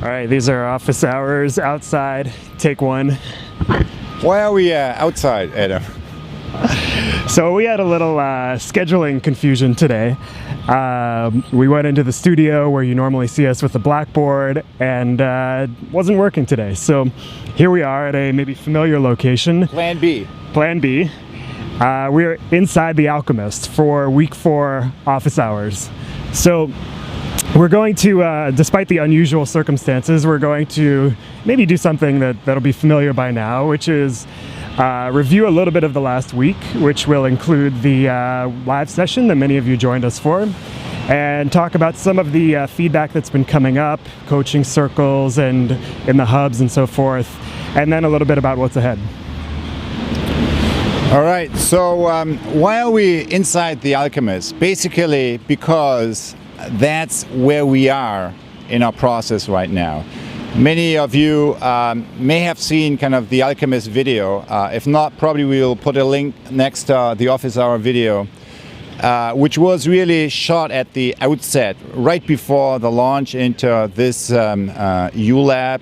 All right, these are office hours outside. Take one. Why are we outside, Adam? So we had a little scheduling confusion today. We went into the studio where you normally see us with the blackboard, and it wasn't working today. So here we are at a maybe familiar location. Plan B. Plan B. We're inside the Alchemist for week 4 office hours. So we're going to, despite the unusual circumstances, we're going to maybe do something that'll be familiar by now, which is review a little bit of the last week, which will include the live session that many of you joined us for, and talk about some of the feedback that's been coming up, coaching circles and in the hubs and so forth, and then a little bit about what's ahead. All right, so why are we inside the Alchemist? Basically because that's where we are in our process right now. Many of you may have seen kind of the Alchemist video. If not, probably we'll put a link next to the office hour video, which was really shot at the outset, right before the launch into this ULab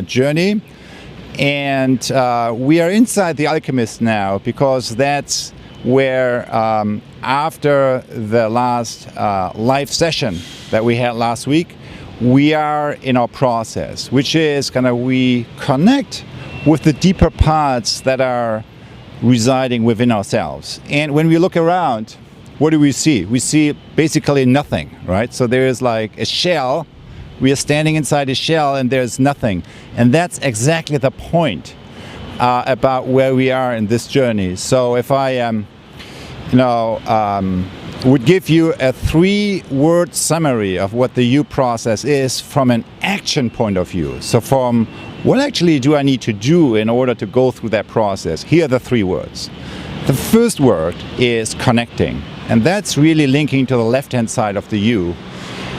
journey. And we are inside the Alchemist now because that's where after the last live session that we had last week, we are in our process, which is kind of we connect with the deeper parts that are residing within ourselves. And when we look around, what do we see? We see basically nothing, right? So there is like a shell. We are standing inside a shell and there's nothing. And that's exactly the point about where we are in this journey. So if I would give you a 3-word summary of what the U process is from an action point of view. So from what actually do I need to do in order to go through that process? Here are the 3 words. The first word is connecting, and that's really linking to the left-hand side of the U.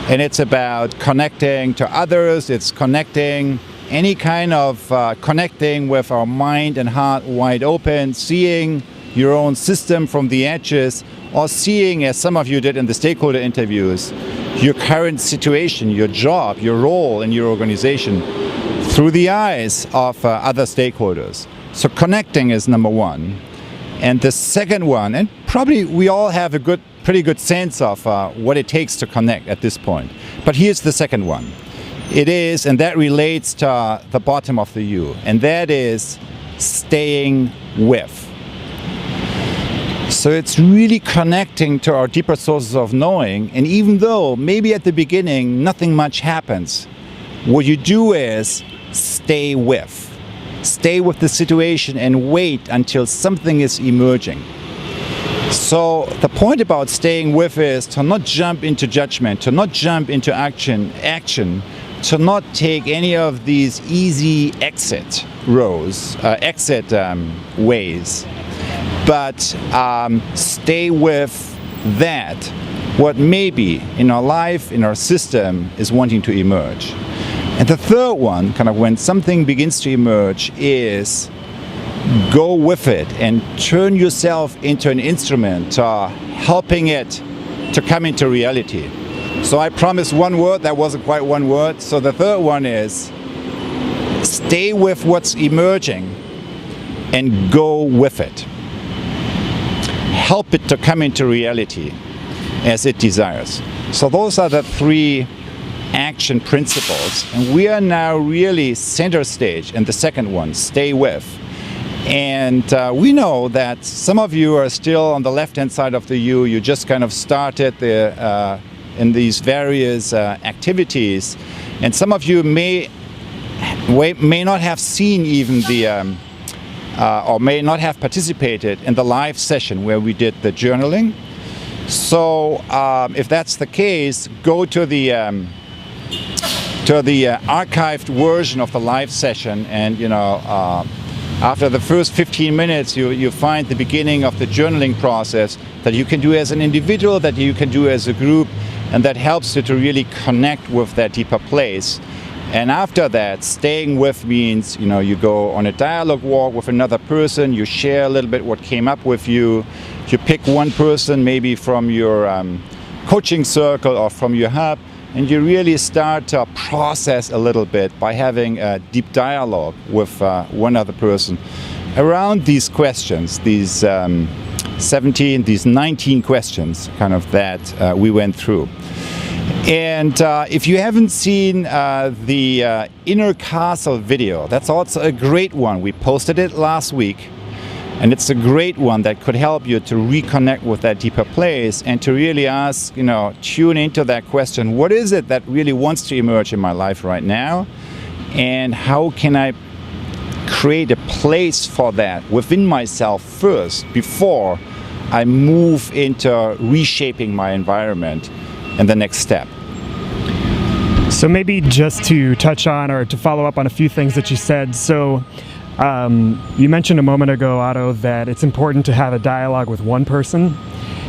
And it's about connecting to others, it's connecting, any kind of connecting with our mind and heart wide open, seeing your own system from the edges, or seeing, as some of you did in the stakeholder interviews, your current situation, your job, your role in your organization through the eyes of other stakeholders. So connecting is number 1. And the second one, and probably we all have a pretty good sense of what it takes to connect at this point. But here's the second one. It is, and that relates to the bottom of the U, and that is staying with. So it's really connecting to our deeper sources of knowing, and even though maybe at the beginning nothing much happens, what you do is stay with. Stay with the situation and wait until something is emerging. So the point about staying with is to not jump into judgment, to not jump into action, to not take any of these easy exit ways, but stay with that, what maybe in our life, in our system, is wanting to emerge. And the third one, kind of when something begins to emerge, is go with it and turn yourself into an instrument helping it to come into reality. So I promised 1 word, that wasn't quite 1 word. So the third one is stay with what's emerging and go with it. Help it to come into reality as it desires. So those are the 3 action principles, and we are now really center stage in the second one, stay with. And we know that some of you are still on the left-hand side of the U. You just kind of started in these various activities, and some of you may not have seen even the or may not have participated in the live session where we did the journaling. So if that's the case, go to the archived version of the live session, and after the first 15 minutes you find the beginning of the journaling process that you can do as an individual, that you can do as a group, and that helps you to really connect with that deeper place. And after that, staying with means, you go on a dialogue walk with another person, you share a little bit what came up with you, you pick one person maybe from your coaching circle or from your hub, and you really start to process a little bit by having a deep dialogue with one other person around these questions, these 19 questions kind of that we went through. And if you haven't seen the Inner Castle video, that's also a great one. We posted it last week, and it's a great one that could help you to reconnect with that deeper place and to really ask, tune into that question, what is it that really wants to emerge in my life right now? And how can I create a place for that within myself first before I move into reshaping my environment and the next step? So maybe just to touch on or to follow up on a few things that you said. So you mentioned a moment ago, Otto, that it's important to have a dialogue with one person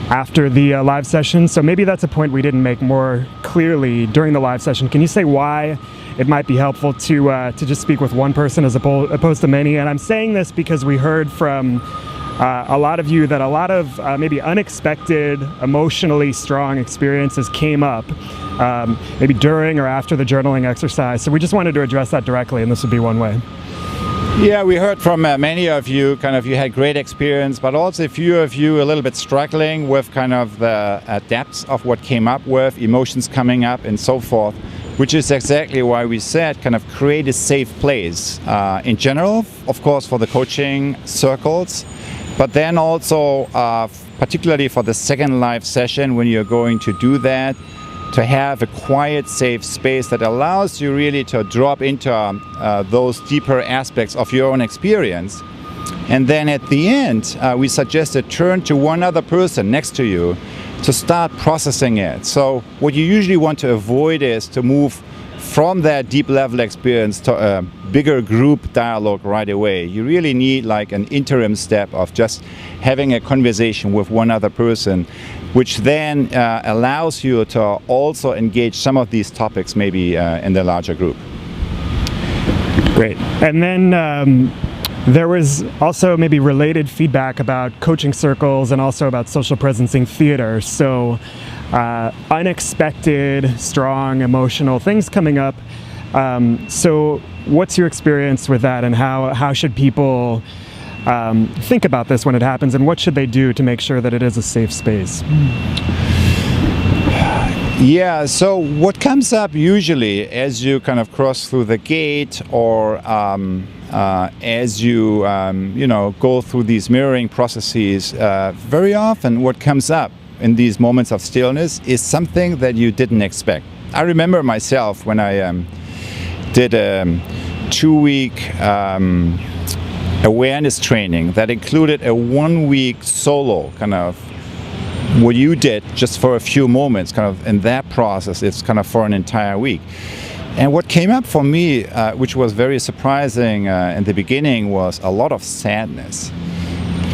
after the live session. So maybe that's a point we didn't make more clearly during the live session. Can you say why it might be helpful to just speak with one person as opposed to many? And I'm saying this because we heard from a lot of you that a lot of maybe unexpected, emotionally strong experiences came up maybe during or after the journaling exercise. So we just wanted to address that directly, and this would be one way. Yeah, we heard from many of you, you had great experience, but also a few of you a little bit struggling with the depths of what came up with, emotions coming up and so forth, which is exactly why we said create a safe place in general, of course, for the coaching circles, but then also particularly for the second live session when you're going to do that, to have a quiet, safe space that allows you really to drop into those deeper aspects of your own experience. And then at the end, we suggested turn to one other person next to you to start processing it. So what you usually want to avoid is to move from that deep level experience to a bigger group dialogue right away. You really need an interim step of just having a conversation with one other person, which then allows you to also engage some of these topics maybe in the larger group. Great. And then there was also maybe related feedback about coaching circles and also about social presencing theater. So unexpected, strong, emotional things coming up. So what's your experience with that, and how should people think about this when it happens, and what should they do to make sure that it is a safe space? Yeah, so what comes up usually as you cross through the gate, or as you go through these mirroring processes, very often what comes up in these moments of stillness is something that you didn't expect. I remember myself when I did a 2-week awareness training that included a 1-week solo what you did just for a few moments in that process. It's for an entire week. And what came up for me, which was very surprising in the beginning, was a lot of sadness.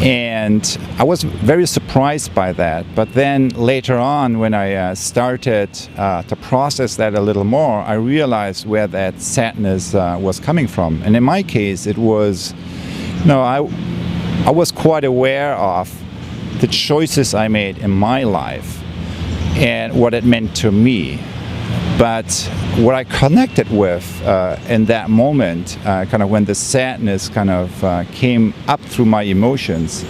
And I was very surprised by that. But then later on, when I started to process that a little more, I realized where that sadness was coming from. And in my case, it was, I was quite aware of the choices I made in my life and what it meant to me. But what I connected with in that moment, when the sadness came up through my emotions,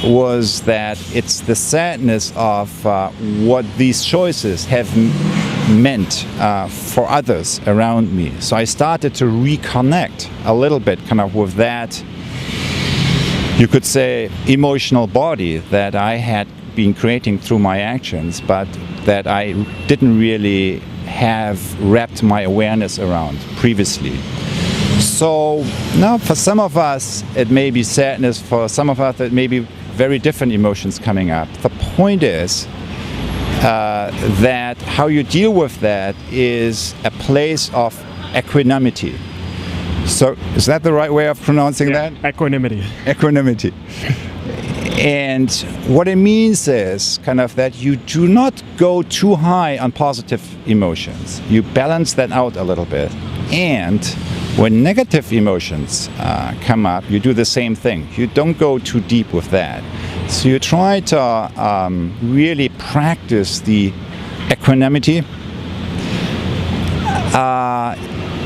was that it's the sadness of what these choices have meant for others around me. So I started to reconnect a little bit with that, you could say, emotional body that I had been creating through my actions, but that I didn't really have wrapped my awareness around previously. So now for some of us it may be sadness, for some of us it may be very different emotions coming up. The point is that how you deal with that is a place of equanimity. So is that the right way of pronouncing that? Equanimity. Equanimity. And what it means is that you do not go too high on positive emotions. You balance that out a little bit. And when negative emotions come up, you do the same thing. You don't go too deep with that. So you try to really practice the equanimity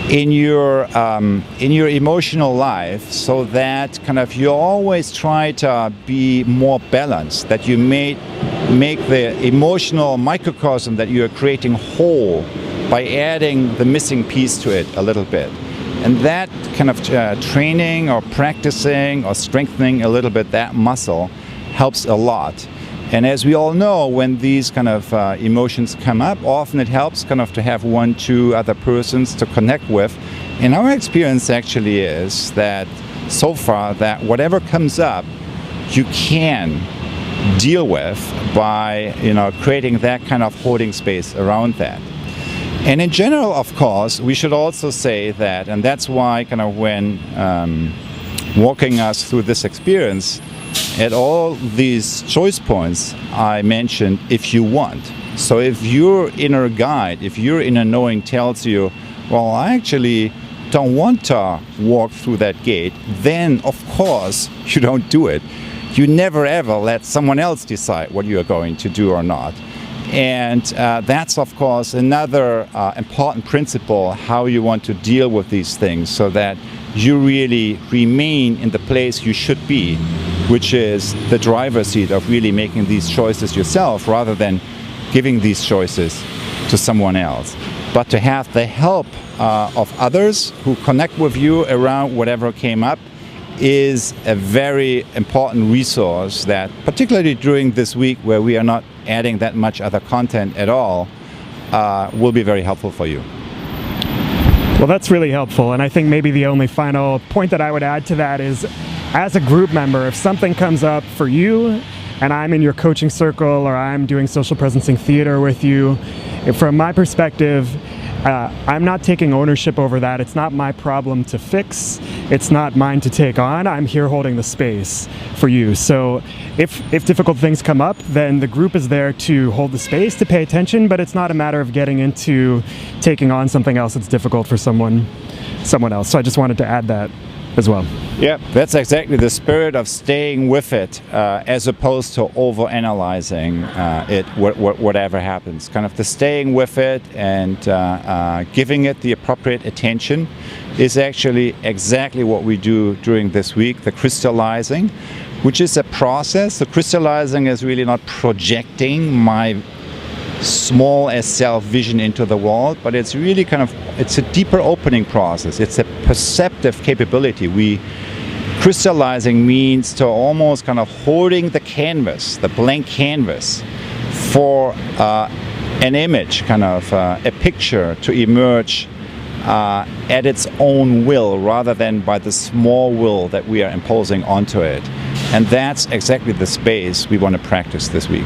in your emotional life, so that kind of you always try to be more balanced, that you make the emotional microcosm that you are creating whole by adding the missing piece to it a little bit. And that kind of training or practicing or strengthening a little bit that muscle helps a lot. And as we all know, when these kind of emotions come up, often it helps kind of to have 1, 2 other persons to connect with. And our experience actually is that so far that whatever comes up, you can deal with by, creating that kind of holding space around that. And in general, of course, we should also say that, and that's why kind of when walking us through this experience, at all these choice points I mentioned, if you want. So if your inner guide, if your inner knowing tells you, well, I actually don't want to walk through that gate, then of course you don't do it. You never ever let someone else decide what you are going to do or not. And that's of course another important principle, how you want to deal with these things, so that you really remain in the place you should be, which is the driver's seat of really making these choices yourself rather than giving these choices to someone else. But to have the help of others who connect with you around whatever came up is a very important resource that, particularly during this week where we are not adding that much other content at all, will be very helpful for you. Well, that's really helpful, and I think maybe the only final point that I would add to that is, as a group member, if something comes up for you and I'm in your coaching circle or I'm doing social presencing theater with you, from my perspective, I'm not taking ownership over that. It's not my problem to fix. It's not mine to take on. I'm here holding the space for you. So if difficult things come up, then the group is there to hold the space, to pay attention, but it's not a matter of getting into taking on something else that's difficult for someone else. So I just wanted to add that as well. Yeah, that's exactly the spirit of staying with it, as opposed to over-analyzing it, whatever happens. Kind of the staying with it and giving it the appropriate attention is actually exactly what we do during this week, the crystallizing, which is a process. The crystallizing is really not projecting my small as self vision into the world, but it's really it's a deeper opening process. It's a perceptive capability. Crystallizing means to almost kind of holding the canvas, the blank canvas, for an image, a picture to emerge at its own will, rather than by the small will that we are imposing onto it. And that's exactly the space we want to practice this week.